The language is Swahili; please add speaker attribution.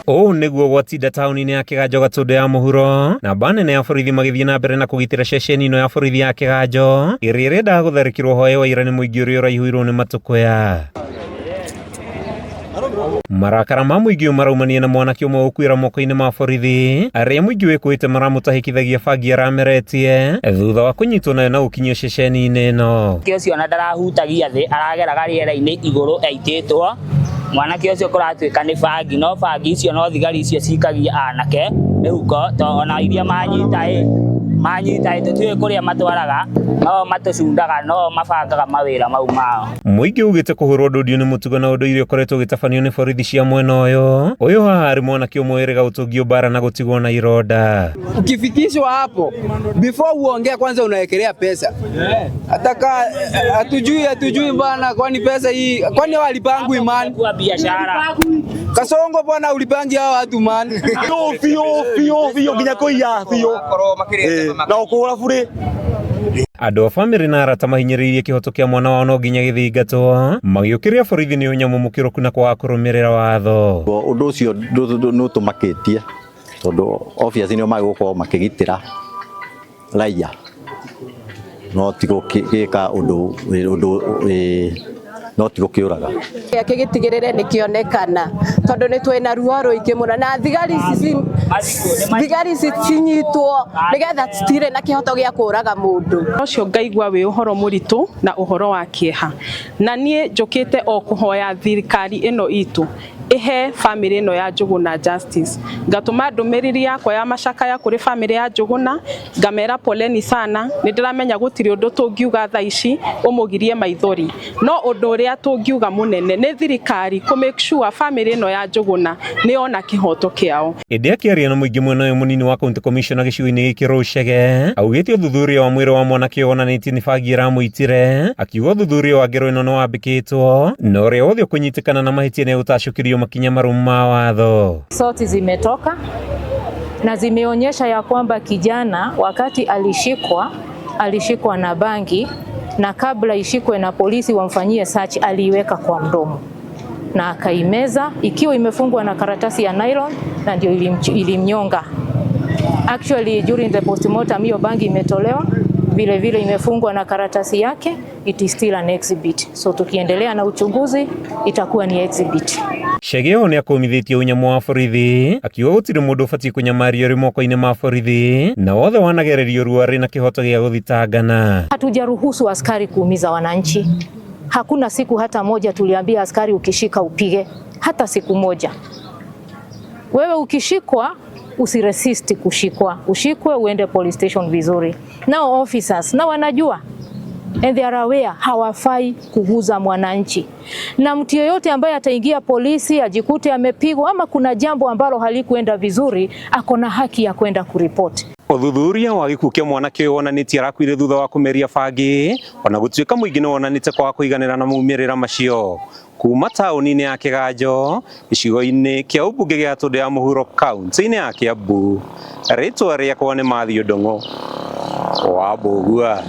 Speaker 1: O niguo gwatinda tauni-inĩ ya Kĩganjo Gatũndũ ya mũhuro na nene ya borithi magĩthiĩ na mbere na kũgitĩra ceceni ĩno ya borithi ya Kĩganjo ĩrĩa ĩrendaga gũtharĩkĩrwo hoye wa ira nĩ mũingĩ ũrĩa ũraihũirwo nĩ matũkũya. Marakara ma mũingĩ maraumania na mwanake ũmwe ũkuĩra moko-inĩ ma borithi arĩa mũingĩ wĩkũĩte maramũtahĩkithagia bangi arameretie thutha wa kũnyitwo nayo na gũkinyio ceceni-inĩ ĩno.
Speaker 2: Ũcio ona ndarahutagia thĩ, arageraga rĩera-inĩ igũrũ eitĩtwo. Mwanake ũcio kũratuĩka nĩ bangi, no bangi icio no thigari icio cikagia anake mĩhuko, to ona iria manyita tũtiũĩ kũrĩa matwaraga, no matũcundaga, no mabangaga mawĩra mau mao.
Speaker 1: Mũingĩ ugĩte kũhũrwo ndũdio nĩ mũtugo na ũndũ iria ũkoretwo ũgĩtabanio nĩ borithi cia mwena ũyũ haha arĩ mwanake ũmwe wĩrĩga ũtũngio bara na gũtigwo na ironda.
Speaker 3: Ukifikishwa hapo before uongea kwanza unawekelea pesa. Ataka hatujui bana, kwani pesa hii kwani walipangu imani
Speaker 2: kwa biashara.
Speaker 3: Kasongo bwana ulipangi hao watu man.
Speaker 4: Fio nginya kuiya fio. Na ukura bure.
Speaker 1: Andũ a bamĩrĩ na arata mahinyĩrĩirie kĩhoto kĩa mwana wao no nginya gĩthingatwo magĩũkĩrĩra borithi nĩ ũnyamũ mũkĩrũku na kwaga kũrũmĩrĩra watho.
Speaker 4: Ũndũ ũcio nĩ ũtũmakĩtie tondũ obviously nĩo magũkorwo makĩgitĩra raiya no ti gũkĩka ũndũ no ti gũkĩũraga.
Speaker 5: Gĩtigĩrĩre nĩ kĩonekana tondũ nĩ twĩna ruo rũingĩ mũno na thigari ici cinyitwo nĩgetha citirĩ na kĩhoto gĩa kũraga mũndũ.
Speaker 6: Ũcio ngaigua wĩ ũhoro mũritũ na ũhoro wa kĩeha, na niĩ njũkĩte o kũhoya thirikari ĩno itũ ihe family ĩno ya Njũgũna justice, ngatũma ndũmĩrĩri yakwa ya macakaya kũrĩ family ya Njũgũna, ngamera poleni sana, nĩ ndĩramenya gũtirĩ ũndũ tũngiuga thaa ici ũmũgirie maithori, no ũndũ ũrĩa tũngiuga mũnene nĩ thirikari kũ make sure family ĩno ya Njũgũna nĩ ona kĩhoto kĩao.
Speaker 1: Ĩndĩ akĩaria na mũingĩ mwena ũyũ mũnini wa county commissioner gĩcigo-inĩ gĩkĩ Rũcege augĩte ũthuthuria wa mwĩrĩ wa mwanake wonanĩtie nĩ bangi ĩramũitire, akiuga ũthuthuria wa ngero ĩno nĩ wambĩkĩtwo na ũrĩa wothe ũkũnyitĩkana na mahĩtia nĩ ũtacũkĩrio makinya marumu ma watho.
Speaker 7: Sauti zimetoka na zimeonyesha ya kwamba kijana wakati alishikwa na bangi na kabla ishikwe na polisi wamfanyie search aliiweka kwa mdomo na akaimeza ikiwa imefungwa na karatasi ya nylon na ndio ilimnyonga. Actually during the postmortem hiyo bangi imetolewa vile imefungwa na karatasi yake, it is still an exhibit. So tukiendelea na uchunguzi itakuwa ni exhibit.
Speaker 1: Shegeo nĩ akũmithĩtie ũnyamũ wa borithi akiuga gũtirĩ mũndũ ũbatiĩ kũnyamario ũrĩ moko-inĩ ma borithi na wothe wanagererio ruo arĩ na kĩhoto gĩa gũthitangana.
Speaker 7: Hatujaruhusu askari kuumiza wananchi. Hakuna siku hata moja tuliambia askari ukishika upige, hata siku moja. Wewe ukishikwa usiresist kushikwa, ushikwe uende police station vizuri. Now officers na wanajua and they are aware hawafai kuguza mwananchi, na mtu yeyote ambaye ataingia polisi ajikute amepigwa ama kuna jambo ambalo halikuenda vizuri ako na haki ya kwenda kuripoti.
Speaker 1: Ũthuthuria wa gĩkuũ kĩa mwanake ũyũ wonanĩtie arakuire thutha wa kũmeria bangi ona gũtuĩka mũingĩ nĩ wonanĩte kwaga kũiganĩra na maumĩrĩra macio. Kuma taũni-inĩ ya Kĩganjo gĩcigo-inĩ kĩa ũmbunge gĩa Gatũndũ ya mũhuro kaunti-inĩ ya Kiambu, rĩtwa rĩakwa nĩ Matthew Ndung'u wa Mbũgua.